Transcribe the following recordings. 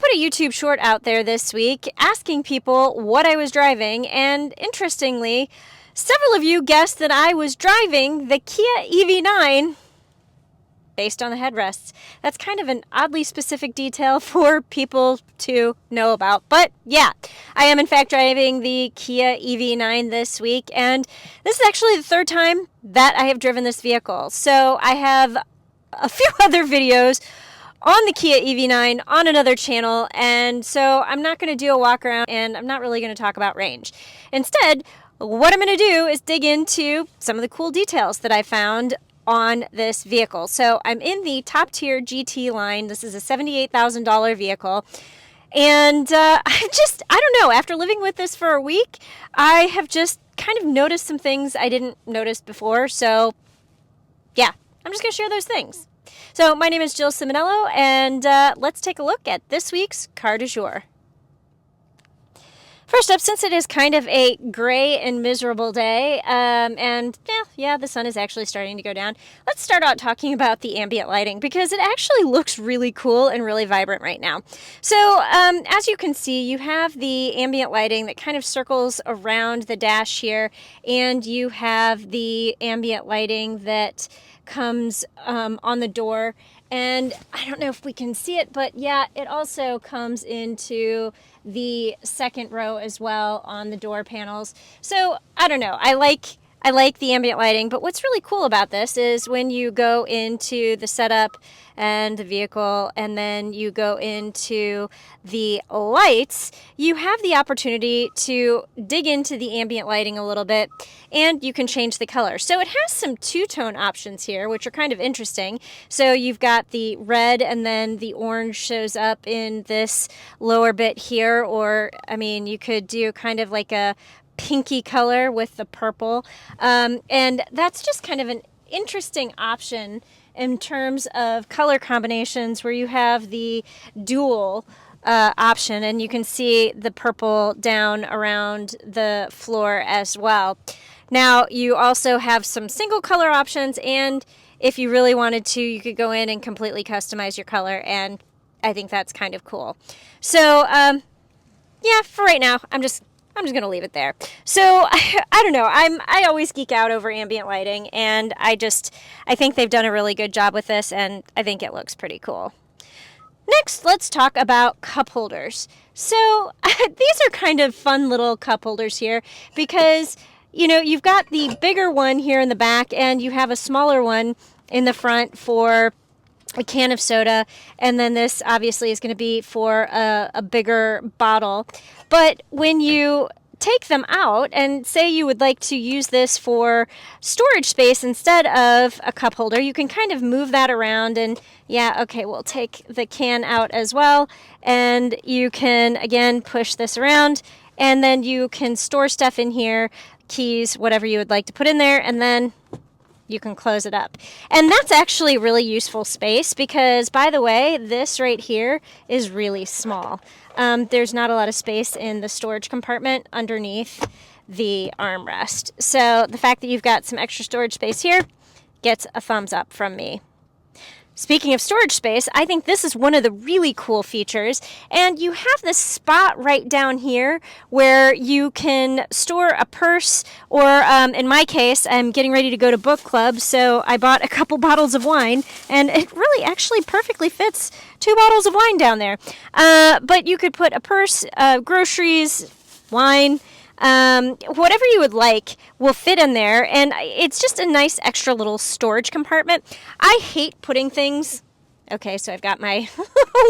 put a YouTube short out there this week asking people what I was driving, and interestingly, several of you guessed that I was driving the Kia EV9 based on the headrests. That's kind of an oddly specific detail for people to know about. But yeah, I am in fact driving the Kia EV9 this week, and this is actually the third time that I have driven this vehicle. So I have a few other videos on the Kia EV9 on another channel, and so I'm not going to do a walk around, and I'm not really going to talk about range. Instead, what I'm going to do is dig into some of the cool details that I found on this vehicle. So I'm in the top tier GT line. This is a $78,000 vehicle. And I don't know, after living with this for a week, I have just kind of noticed some things I didn't notice before. So yeah, I'm just going to share those things. So my name is Jill Ciminillo, and let's take a look at this week's car du jour. First up, since it is kind of a gray and miserable day, and the sun is actually starting to go down, let's start out talking about the ambient lighting, because it actually looks really cool and really vibrant right now. So as you can see, you have the ambient lighting that kind of circles around the dash here, and you have the ambient lighting that comes on the door. And I don't know if we can see it, but yeah, it also comes into the second row as well on the door panels. So I don't know. I like the ambient lighting, but what's really cool about this is when you go into the setup and the vehicle, and then you go into the lights, you have the opportunity to dig into the ambient lighting a little bit, and you can change the color. So it has some two-tone options here, which are kind of interesting. So you've got the red, and then the orange shows up in this lower bit here, or I mean, you could do kind of like a pinky color with the purple, and that's just kind of an interesting option in terms of color combinations, where you have the dual option, and you can see the purple down around the floor as well. Now you also have some single color options, and if you really wanted to, you could go in and completely customize your color, and I think that's kind of cool. So yeah, for right now, I'm just going to leave it there. So I don't know. I always geek out over ambient lighting, and I think they've done a really good job with this, and I think it looks pretty cool. Next, let's talk about cup holders. So these are kind of fun little cup holders here, because you've got the bigger one here in the back, and you have a smaller one in the front for a can of soda, and then this obviously is going to be for a bigger bottle. But when you take them out and say you would like to use this for storage space instead of a cup holder, you can kind of move that around, and yeah, okay, we'll take the can out as well, and you can again push this around, and then you can store stuff in here, keys, whatever you would like to put in there, and then you can close it up. And that's actually really useful space, because, by the way, this right here is really small. There's not a lot of space in the storage compartment underneath the armrest. So the fact that you've got some extra storage space here gets a thumbs up from me. Speaking of storage space, I think this is one of the really cool features, and you have this spot right down here where you can store a purse, or in my case, I'm getting ready to go to book club, so I bought a couple bottles of wine, and it really actually perfectly fits 2 bottles of wine down there. But you could put a purse, groceries, wine, whatever you would like will fit in there, and it's just a nice extra little storage compartment. I hate putting things, okay, so I've got my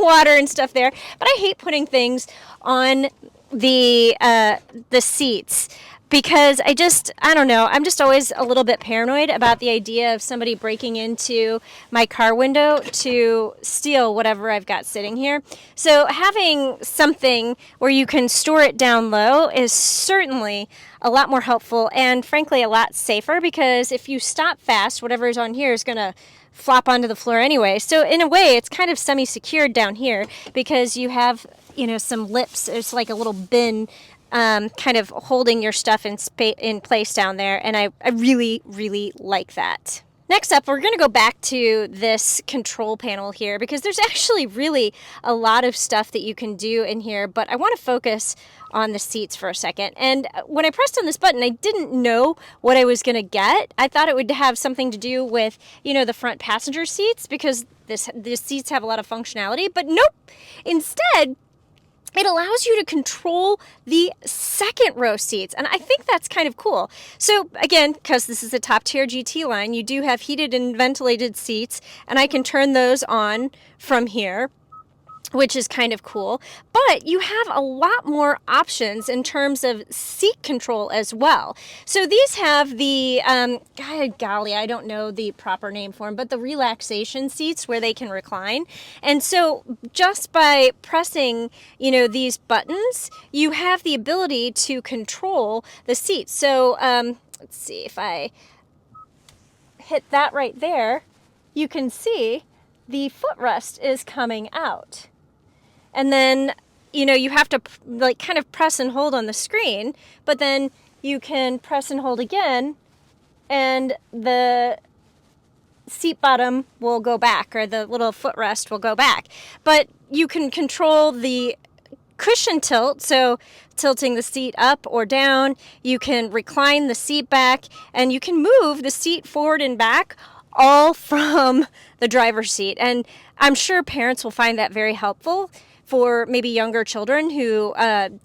water and stuff there, but I hate putting things on the seats, because I don't know, I'm just always a little bit paranoid about the idea of somebody breaking into my car window to steal whatever I've got sitting here. So having something where you can store it down low is certainly a lot more helpful, and frankly a lot safer, because if you stop fast, whatever is on here is going to flop onto the floor anyway. So in a way, it's kind of semi-secured down here, because you have, some lips. It's like a little bin kind of holding your stuff in place down there, and I really, really like that. Next up, we're going to go back to this control panel here because there's actually really a lot of stuff that you can do in here, but I want to focus on the seats for a second. And when I pressed on this button, I didn't know what I was going to get. I thought it would have something to do with, the front passenger seats because the seats have a lot of functionality, but nope. Instead, it allows you to control the second row seats, and I think that's kind of cool. So again, because this is a top tier GT line, you do have heated and ventilated seats, and I can turn those on from here, which is kind of cool. But you have a lot more options in terms of seat control as well. So these have the, golly, I don't know the proper name for them, but the relaxation seats where they can recline. And so just by pressing, these buttons, you have the ability to control the seats. So let's see if I hit that right there, you can see the footrest is coming out. And then, you have to kind of press and hold on the screen, but then you can press and hold again and the seat bottom will go back, or the little footrest will go back. But you can control the cushion tilt, so tilting the seat up or down. You can recline the seat back, and you can move the seat forward and back all from the driver's seat. And I'm sure parents will find that very helpful for maybe younger children who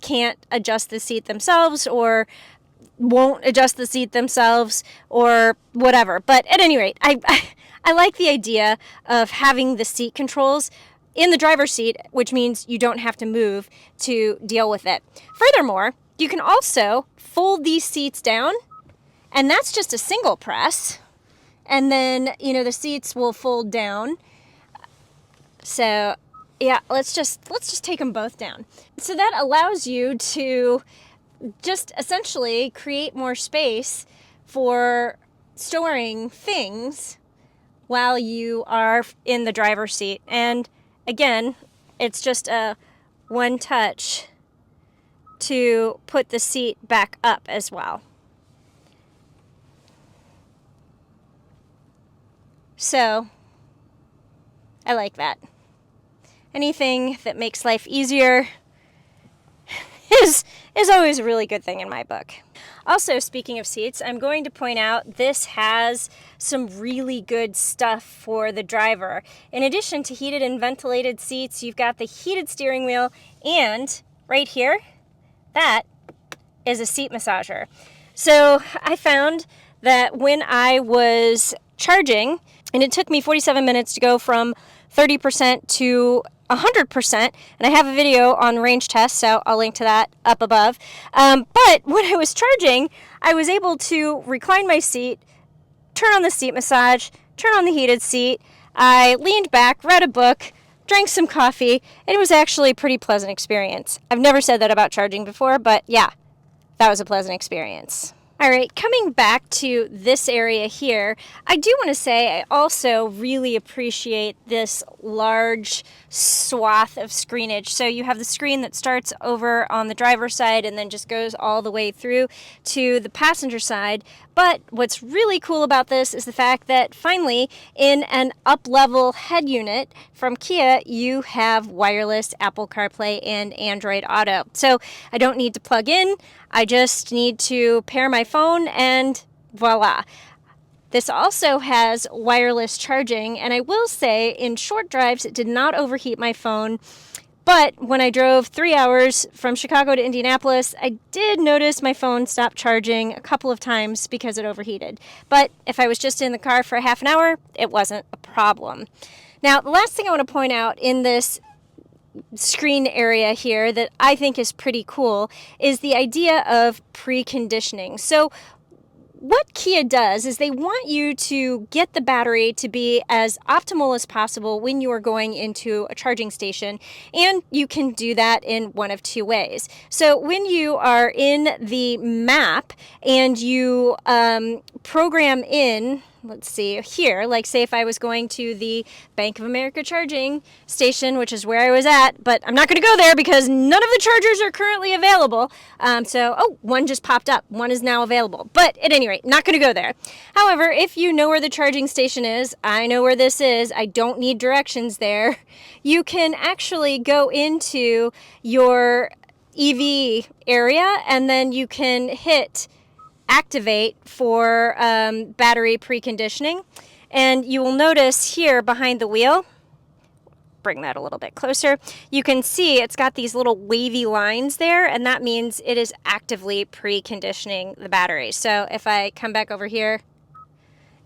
can't adjust the seat themselves or won't adjust the seat themselves or whatever. But at any rate, I like the idea of having the seat controls in the driver's seat, which means you don't have to move to deal with it. Furthermore, you can also fold these seats down, and that's just a single press. And then, the seats will fold down. So yeah, let's just take them both down. So that allows you to just essentially create more space for storing things while you are in the driver's seat. And again, it's just a one touch to put the seat back up as well. So I like that. Anything that makes life easier is always a really good thing in my book. Also, speaking of seats, I'm going to point out this has some really good stuff for the driver. In addition to heated and ventilated seats, you've got the heated steering wheel, and right here, that is a seat massager. So I found that when I was charging, and it took me 47 minutes to go from 30% to 100%, and I have a video on range test, so I'll link to that up above. But when I was charging, I was able to recline my seat, turn on the seat massage, turn on the heated seat. I leaned back, read a book, drank some coffee, and it was actually a pretty pleasant experience. I've never said that about charging before, but yeah, that was a pleasant experience. All right, coming back to this area here, I do want to say I also really appreciate this large swath of screenage. So you have the screen that starts over on the driver's side and then just goes all the way through to the passenger side. But what's really cool about this is the fact that finally, in an up-level head unit from Kia, you have wireless Apple CarPlay and Android Auto. So I don't need to plug in. I just need to pair my phone and voila. This also has wireless charging, and I will say in short drives it did not overheat my phone. But when I drove 3 hours from Chicago to Indianapolis, I did notice my phone stopped charging a couple of times because it overheated. But if I was just in the car for a half an hour, it wasn't a problem. Now, the last thing I want to point out in this screen area here that I think is pretty cool is the idea of preconditioning. So what Kia does is they want you to get the battery to be as optimal as possible when you are going into a charging station, and you can do that in one of two ways. So when you are in the map and you program in, let's see here, like say if I was going to the Bank of America charging station, which is where I was at, but I'm not going to go there because none of the chargers are currently available. Oh, one just popped up. One is now available. But at any rate, not going to go there. However, if you know where the charging station is, I know where this is, I don't need directions there, you can actually go into your EV area and then you can hit activate for battery preconditioning, and you will notice here behind the wheel, bring that a little bit closer, you can see it's got these little wavy lines there, and that means it is actively preconditioning the battery. So if I come back over here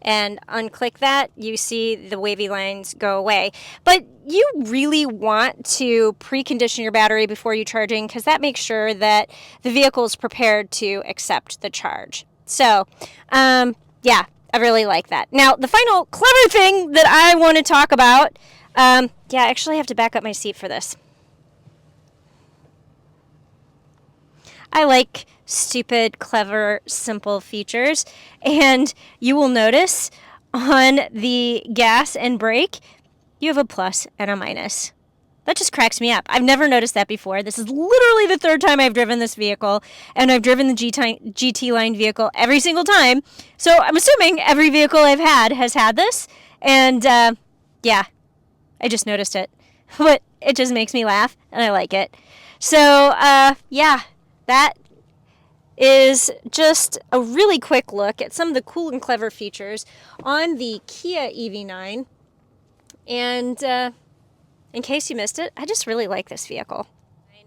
and unclick that, you see the wavy lines go away. But you really want to precondition your battery before you charging, because that makes sure that the vehicle is prepared to accept the charge. So, yeah, I really like that. Now, the final clever thing that I want to talk about, yeah, I actually have to back up my seat for this. I like stupid, clever, simple features. And you will notice on the gas and brake, you have a plus and a minus. That just cracks me up. I've never noticed that before. This is literally the third time I've driven this vehicle, and I've driven the GT line vehicle every single time. So I'm assuming every vehicle I've had has had this. And yeah, I just noticed it. But it just makes me laugh, and I like it. So yeah, that is just a really quick look at some of the cool and clever features on the Kia EV9. And in case you missed it, I just really like this vehicle.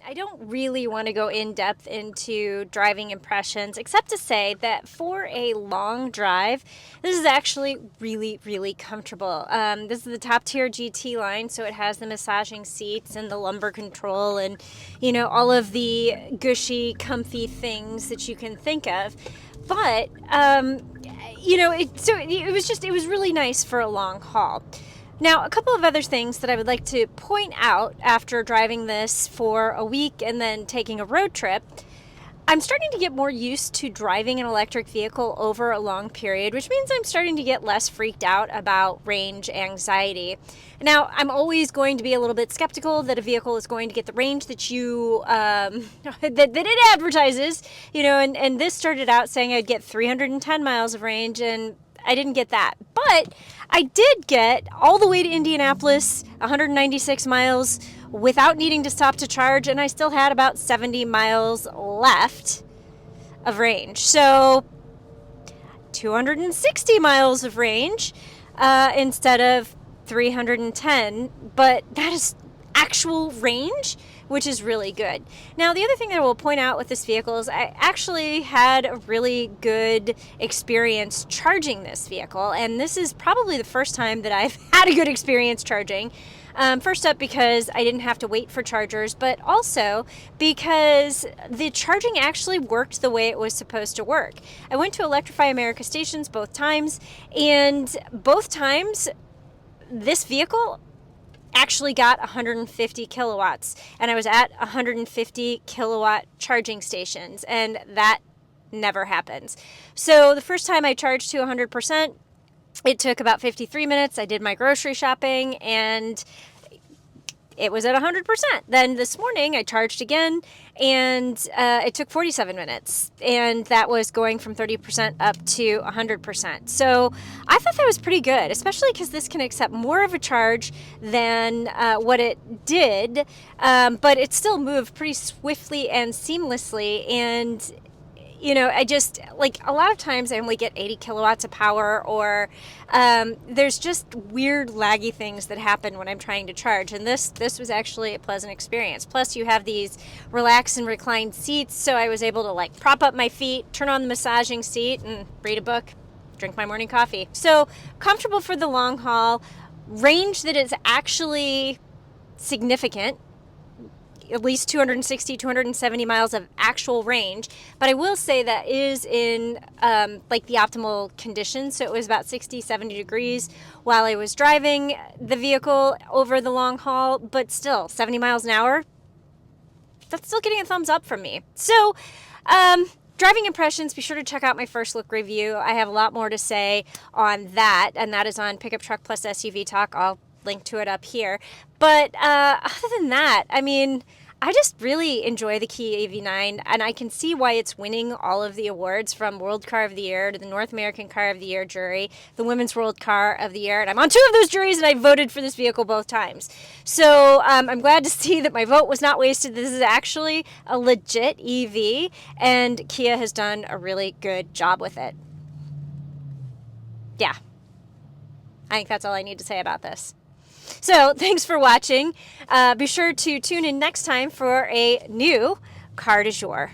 I don't really want to go in depth into driving impressions, except to say that for a long drive, this is actually really, really comfortable. This is the top tier GT line, so it has the massaging seats and the lumbar control and, you know, all of the gushy, comfy things that you can think of. But, you know, it was really nice for a long haul. Now, a couple of other things that I would like to point out after driving this for a week and then taking a road trip. I'm starting to get more used to driving an electric vehicle over a long period, which means I'm starting to get less freaked out about range anxiety. Now, I'm always going to be a little bit skeptical that a vehicle is going to get the range that you that it advertises, you know, and this started out saying I'd get 310 miles of range, and I didn't get that. But I did get all the way to Indianapolis, 196 miles, without needing to stop to charge, and I still had about 70 miles left of range. So 260 miles of range instead of 310, but that is actual range, which is really good. Now, the other thing that I will point out with this vehicle is I actually had a really good experience charging this vehicle, and this is probably the first time that I've had a good experience charging. First up, because I didn't have to wait for chargers, but also because the charging actually worked the way it was supposed to work. I went to Electrify America stations both times, and both times this vehicle actually got 150 kilowatts, and I was at 150 kilowatt charging stations, and that never happens. So the first time I charged to 100%, it took about 53 minutes. I did my grocery shopping, and it was at 100%. Then this morning I charged again, and it took 47 minutes, and that was going from 30% up to 100%. So I thought that was pretty good, especially because this can accept more of a charge than what it did, but it still moved pretty swiftly and seamlessly. And you know, I just, like, a lot of times I only get 80 kilowatts of power, or there's just weird laggy things that happen when I'm trying to charge, and this was actually a pleasant experience. Plus, you have these relax and recline seats, so I was able to, like, prop up my feet, turn on the massaging seat, and read a book, drink my morning coffee. So, comfortable for the long haul, range that is actually significant, at least 260, 270 miles of actual range. But I will say that is in like the optimal conditions. So it was about 60, 70 degrees while I was driving the vehicle over the long haul, but still 70 miles an hour, that's still getting a thumbs up from me. So driving impressions, be sure to check out my first look review. I have a lot more to say on that, and that is on Pickup Truck Plus SUV Talk. I'll link to it up here. But other than that, I mean, I just really enjoy the Kia EV9, and I can see why it's winning all of the awards, from World Car of the Year to the North American Car of the Year jury, the Women's World Car of the Year, and I'm on 2 of those juries, and I voted for this vehicle both times. So I'm glad to see that my vote was not wasted. This is actually a legit EV, and Kia has done a really good job with it. Yeah, I think that's all I need to say about this. So thanks for watching. Be sure to tune in next time for a new Car du Jour.